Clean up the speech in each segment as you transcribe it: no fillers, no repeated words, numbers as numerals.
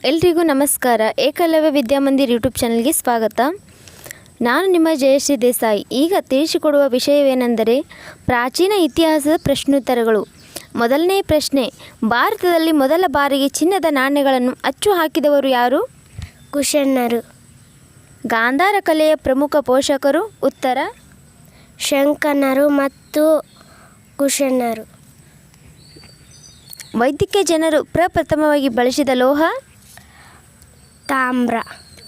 ಎಲ್ರಿಗೂ ನಮಸ್ಕಾರ. ಏಕಲವ್ಯ ವಿದ್ಯಾಮಂದಿರ್ ಯೂಟ್ಯೂಬ್ ಚಾನಲ್ಗೆ ಸ್ವಾಗತ. ನಾನು ನಿಮ್ಮ ಜಯಶ್ರೀ ದೇಸಾಯಿ. ಈಗ ತಿಳಿಸಿಕೊಡುವ ವಿಷಯವೇನೆಂದರೆ ಪ್ರಾಚೀನ ಇತಿಹಾಸದ ಪ್ರಶ್ನೋತ್ತರಗಳು. ಮೊದಲನೇ ಪ್ರಶ್ನೆ, ಭಾರತದಲ್ಲಿ ಮೊದಲ ಬಾರಿಗೆ ಚಿನ್ನದ ನಾಣ್ಯಗಳನ್ನು ಅಚ್ಚು ಹಾಕಿದವರು ಯಾರು? ಕುಶನ್ನರು. ಗಾಂಧಾರ ಕಲೆಯ ಪ್ರಮುಖ ಪೋಷಕರು? ಉತ್ತರ ಶಂಕನರು ಮತ್ತು ಕುಶನ್ನರು. ವೈದಿಕ ಜನರು ಪ್ರಪ್ರಥಮವಾಗಿ ಬಳಸಿದ ಲೋಹ? ತಾಮ್ರ.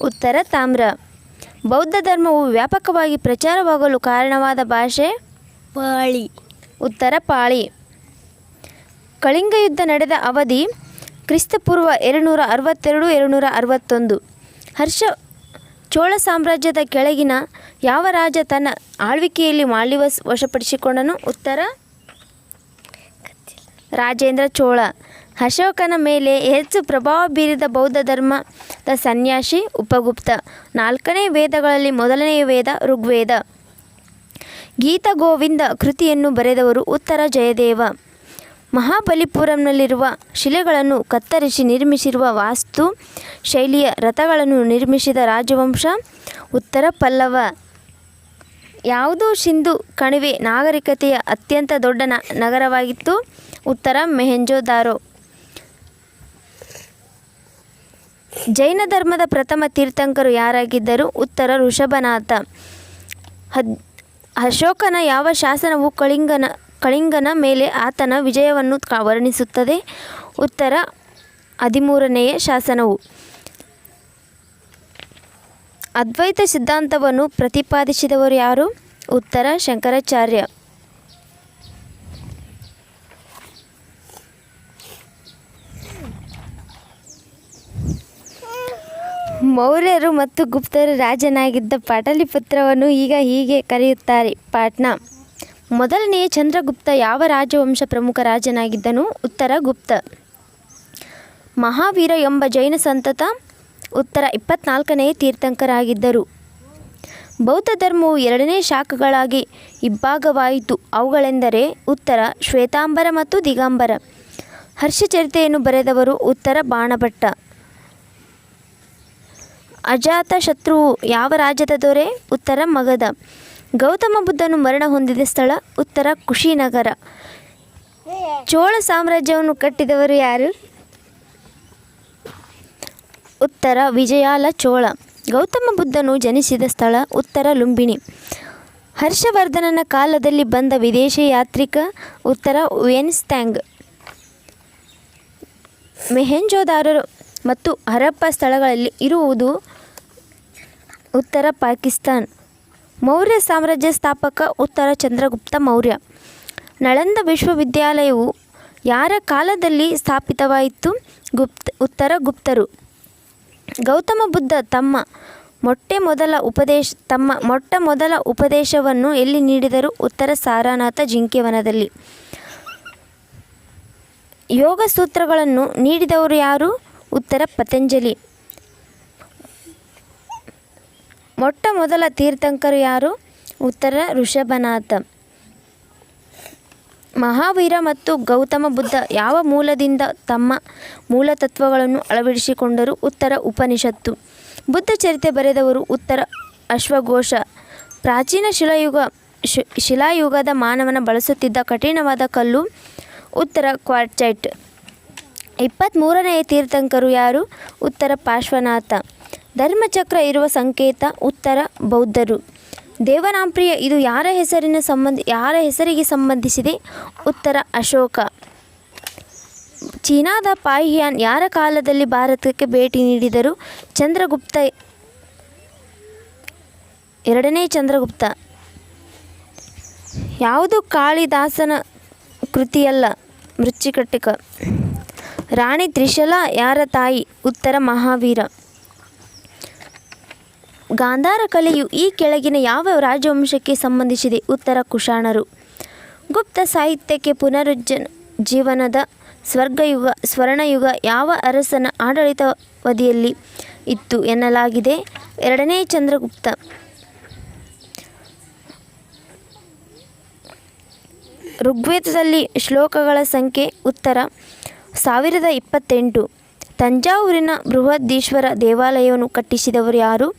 ಉತ್ತರ ತಾಮ್ರ. ಬೌದ್ಧ ಧರ್ಮವು ವ್ಯಾಪಕವಾಗಿ ಪ್ರಚಾರವಾಗಲು ಕಾರಣವಾದ ಭಾಷೆ? ಪಾಳಿ. ಉತ್ತರ ಪಾಳಿ. ಕಳಿಂಗ ಯುದ್ಧ ನಡೆದ ಅವಧಿ ಕ್ರಿಸ್ತಪೂರ್ವ 262-261. ಹರ್ಷ ಚೋಳ ಸಾಮ್ರಾಜ್ಯದ ಕೆಳಗಿನ ಯಾವ ರಾಜ ತನ್ನ ಆಳ್ವಿಕೆಯಲ್ಲಿ ಮಾಲ್ಡೀವ್ಸ್ ವಶಪಡಿಸಿಕೊಂಡನು? ಉತ್ತರ ರಾಜೇಂದ್ರ ಚೋಳ. ಅಶೋಕನ ಮೇಲೆ ಹೆಚ್ಚು ಪ್ರಭಾವ ಬೀರಿದ ಬೌದ್ಧ ಧರ್ಮದ ಸನ್ಯಾಸಿ? ಉಪಗುಪ್ತ. 4ನೇ ವೇದಗಳಲ್ಲಿ ಮೊದಲನೆಯ ವೇದ ಋಗ್ವೇದ. ಗೀತಾ ಗೋವಿಂದ ಕೃತಿಯನ್ನು ಬರೆದವರು? ಉತ್ತರ ಜಯದೇವ. ಮಹಾಬಲಿಪುರಂನಲ್ಲಿರುವ ಶಿಲೆಗಳನ್ನು ಕತ್ತರಿಸಿ ನಿರ್ಮಿಸಿರುವ ವಾಸ್ತು ಶೈಲಿಯ ರಥಗಳನ್ನು ನಿರ್ಮಿಸಿದ ರಾಜವಂಶ? ಉತ್ತರ ಪಲ್ಲವ. ಯಾವುದು ಸಿಂಧೂ ಕಣಿವೆ ನಾಗರಿಕತೆಯ ಅತ್ಯಂತ ದೊಡ್ಡ ನಗರವಾಗಿತ್ತು? ಉತ್ತರ ಮೊಹೆಂಜೊದಾರೋ. ಜೈನ ಧರ್ಮದ ಪ್ರಥಮ ತೀರ್ಥಂಕರು ಯಾರಾಗಿದ್ದರು? ಉತ್ತರ ಋಷಭನಾಥ. ಅಶೋಕನ ಯಾವ ಶಾಸನವು ಕಳಿಂಗನ ಮೇಲೆ ಆತನ ವಿಜಯವನ್ನು ವರ್ಣಿಸುತ್ತದೆ? ಉತ್ತರ 13ನೆಯ ಶಾಸನವು. ಅದ್ವೈತ ಸಿದ್ಧಾಂತವನ್ನು ಪ್ರತಿಪಾದಿಸಿದವರು ಯಾರು? ಉತ್ತರ ಶಂಕರಾಚಾರ್ಯ. ಮೌರ್ಯರು ಮತ್ತು ಗುಪ್ತರು ರಾಜನಾಗಿದ್ದ ಪಾಟಲಿಪುತ್ರವನ್ನು ಈಗ ಹೀಗೆ ಕರೆಯುತ್ತಾರೆ: ಪಾಟ್ನಾ. ಮೊದಲನೆಯ ಚಂದ್ರಗುಪ್ತ ಯಾವ ರಾಜವಂಶ ಪ್ರಮುಖ ರಾಜನಾಗಿದ್ದನು? ಉತ್ತರ ಗುಪ್ತ. ಮಹಾವೀರ ಎಂಬ ಜೈನ ಸಂತತ? ಉತ್ತರ 24ನೆಯ ತೀರ್ಥಂಕರಾಗಿದ್ದರು. ಬೌದ್ಧ ಧರ್ಮವು 2 ಶಾಖೆಗಳಾಗಿ ಇಬ್ಬಾಗವಾಯಿತು. ಅವುಗಳೆಂದರೆ? ಉತ್ತರ ಶ್ವೇತಾಂಬರ ಮತ್ತು ದಿಗಂಬರ. ಹರ್ಷಚರಿತೆಯನ್ನು ಬರೆದವರು? ಉತ್ತರ ಬಾಣಭಟ್ಟ. ಅಜಾತಶತ್ರುವು ಯಾವ ರಾಜ್ಯದ ದೊರೆ? ಉತ್ತರ ಮಗಧ. ಗೌತಮ ಬುದ್ಧನು ಮರಣ ಹೊಂದಿದ ಸ್ಥಳ? ಉತ್ತರ ಕುಶಿನಗರ. ಚೋಳ ಸಾಮ್ರಾಜ್ಯವನ್ನು ಕಟ್ಟಿದವರು ಯಾರು? ಉತ್ತರ ವಿಜಯಾಲ ಚೋಳ. ಗೌತಮ ಬುದ್ಧನು ಜನಿಸಿದ ಸ್ಥಳ? ಉತ್ತರ ಲುಂಬಿನಿ. ಹರ್ಷವರ್ಧನನ ಕಾಲದಲ್ಲಿ ಬಂದ ವಿದೇಶಿ ಯಾತ್ರಿಕ? ಉತ್ತರ ವೆನ್ಸ್ತ್ಯಾಂಗ್. ಮೊಹೆಂಜೊದಾರೋ ಮತ್ತು ಹರಪ್ಪ ಸ್ಥಳಗಳಲ್ಲಿ ಇರುವುದು? ಉತ್ತರ ಪಾಕಿಸ್ತಾನ್. ಮೌರ್ಯ ಸಾಮ್ರಾಜ್ಯ ಸ್ಥಾಪಕ? ಉತ್ತರ ಚಂದ್ರಗುಪ್ತ ಮೌರ್ಯ. ನಳಂದ ವಿಶ್ವವಿದ್ಯಾಲಯವು ಯಾರ ಕಾಲದಲ್ಲಿ ಸ್ಥಾಪಿತವಾಯಿತು? ಉತ್ತರ ಗುಪ್ತರು. ಗೌತಮ ಬುದ್ಧ ತಮ್ಮ ಮೊಟ್ಟ ಮೊದಲ ಉಪದೇಶವನ್ನು ಎಲ್ಲಿ ನೀಡಿದರು? ಉತ್ತರ ಸಾರನಾಥ ಜಿಂಕೆವನದಲ್ಲಿ. ಯೋಗ ಸೂತ್ರಗಳನ್ನು ನೀಡಿದವರು ಯಾರು? ಉತ್ತರ ಪತಂಜಲಿ. ಮೊಟ್ಟ ಮೊದಲ ತೀರ್ಥಂಕರು ಯಾರು? ಉತ್ತರ ಋಷಭನಾಥ. ಮಹಾವೀರ ಮತ್ತು ಗೌತಮ ಬುದ್ಧ ಯಾವ ಮೂಲದಿಂದ ತಮ್ಮ ಮೂಲತತ್ವಗಳನ್ನು ಅಳವಡಿಸಿಕೊಂಡರು? ಉತ್ತರ ಉಪನಿಷತ್ತು. ಬುದ್ಧ ಚರಿತೆ ಬರೆದವರು? ಉತ್ತರ ಅಶ್ವಘೋಷ. ಪ್ರಾಚೀನ ಶಿಲಾಯುಗದ ಮಾನವನ ಬಳಸುತ್ತಿದ್ದ ಕಠಿಣವಾದ ಕಲ್ಲು? ಉತ್ತರ ಕ್ವಾರ್ಟ್ಜೈಟ್. 23ನೆಯ ತೀರ್ಥಂಕರು ಯಾರು? ಉತ್ತರ ಪಾರ್ಶ್ವನಾಥ. ಧರ್ಮಚಕ್ರ ಇರುವ ಸಂಕೇತ? ಉತ್ತರ ಬೌದ್ಧರು. ದೇವನಾಂಪ್ರಿಯ ಇದು ಯಾರ ಹೆಸರಿಗೆ ಸಂಬಂಧಿಸಿದೆ? ಉತ್ತರ ಅಶೋಕ. ಚೀನಾದ ಪಾಹಿಯಾನ್ ಯಾರ ಕಾಲದಲ್ಲಿ ಭಾರತಕ್ಕೆ ಭೇಟಿ ನೀಡಿದರು? ಚಂದ್ರಗುಪ್ತ 2ನೇ ಚಂದ್ರಗುಪ್ತ. ಯಾವುದು ಕಾಳಿದಾಸನ ಕೃತಿಯಲ್ಲ? ಮೃಚ್ಛಕಟಿಕ. ರಾಣಿ ತ್ರಿಶಲಾ ಯಾರ ತಾಯಿ? ಉತ್ತರ ಮಹಾವೀರ. ಗಾಂಧಾರ ಕಲೆಯು ಈ ಕೆಳಗಿನ ಯಾವ ರಾಜವಂಶಕ್ಕೆ ಸಂಬಂಧಿಸಿದೆ? ಉತ್ತರ ಕುಶಾಣರು. ಗುಪ್ತ ಸಾಹಿತ್ಯಕ್ಕೆ ಪುನರುಜ್ಜೀವನದ ಸ್ವರ್ಣಯುಗ ಯಾವ ಅರಸನ ಆಡಳಿತಾವಧಿಯಲ್ಲಿ ಇತ್ತು ಎನ್ನಲಾಗಿದೆ? 2ನೇ ಚಂದ್ರಗುಪ್ತ. ಋಗ್ವೇದದಲ್ಲಿ ಶ್ಲೋಕಗಳ ಸಂಖ್ಯೆ? ಉತ್ತರ 1028. ತಂಜಾವೂರಿನ ಬೃಹದೀಶ್ವರ ದೇವಾಲಯವನ್ನು ಕಟ್ಟಿಸಿದವರು ಯಾರು?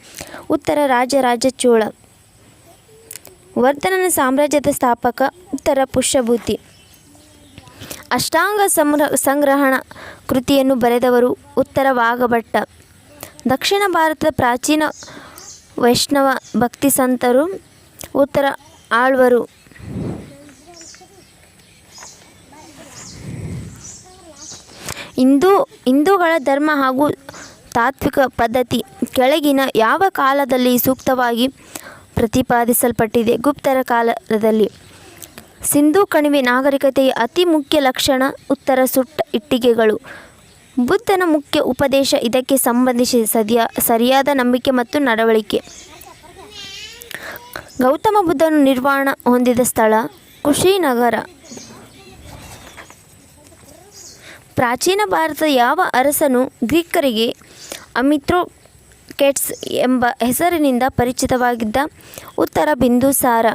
ಉತ್ತರ ರಾಜರಾಜ ಚೋಳ. ವರ್ಧನನ ಸಾಮ್ರಾಜ್ಯದ ಸ್ಥಾಪಕ? ಉತ್ತರ ಪುಷ್ಯಭೂತಿ. ಅಷ್ಟಾಂಗ ಸಂಗ್ರಹಣ ಕೃತಿಯನ್ನು ಬರೆದವರು? ಉತ್ತರ ವಾಗಭಟ. ದಕ್ಷಿಣ ಭಾರತದ ಪ್ರಾಚೀನ ವೈಷ್ಣವ ಭಕ್ತಿ ಸಂತರು? ಉತ್ತರ ಆಳ್ವರು. ಹಿಂದೂಗಳ ಧರ್ಮ ಹಾಗೂ ತಾತ್ವಿಕ ಪದ್ಧತಿ ಕೆಳಗಿನ ಯಾವ ಕಾಲದಲ್ಲಿ ಸೂಕ್ತವಾಗಿ ಪ್ರತಿಪಾದಿಸಲ್ಪಟ್ಟಿದೆ? ಗುಪ್ತರ ಕಾಲದಲ್ಲಿ. ಸಿಂಧೂ ಕಣಿವೆ ನಾಗರಿಕತೆಯ ಅತಿ ಮುಖ್ಯ ಲಕ್ಷಣ? ಉತ್ತರ ಸುಟ್ಟ ಇಟ್ಟಿಗೆಗಳು. ಬುದ್ಧನ ಮುಖ್ಯ ಉಪದೇಶ ಇದಕ್ಕೆ ಸಂಬಂಧಿಸಿ ಸರಿಯಾದ ನಂಬಿಕೆ ಮತ್ತು ನಡವಳಿಕೆ. ಗೌತಮ ಬುದ್ಧನು ನಿರ್ವಾಣ ಹೊಂದಿದ ಸ್ಥಳ? ಕುಶಿನಗರ. ಪ್ರಾಚೀನ ಭಾರತದ ಯಾವ ಅರಸನು ಗ್ರೀಕರಿಗೆ ಅಮಿಥ್ರೋಕೆಟ್ಸ್ ಎಂಬ ಹೆಸರಿನಿಂದ ಪರಿಚಿತವಾಗಿದ್ದ? ಉತ್ತರ ಬಿಂದುಸಾರ.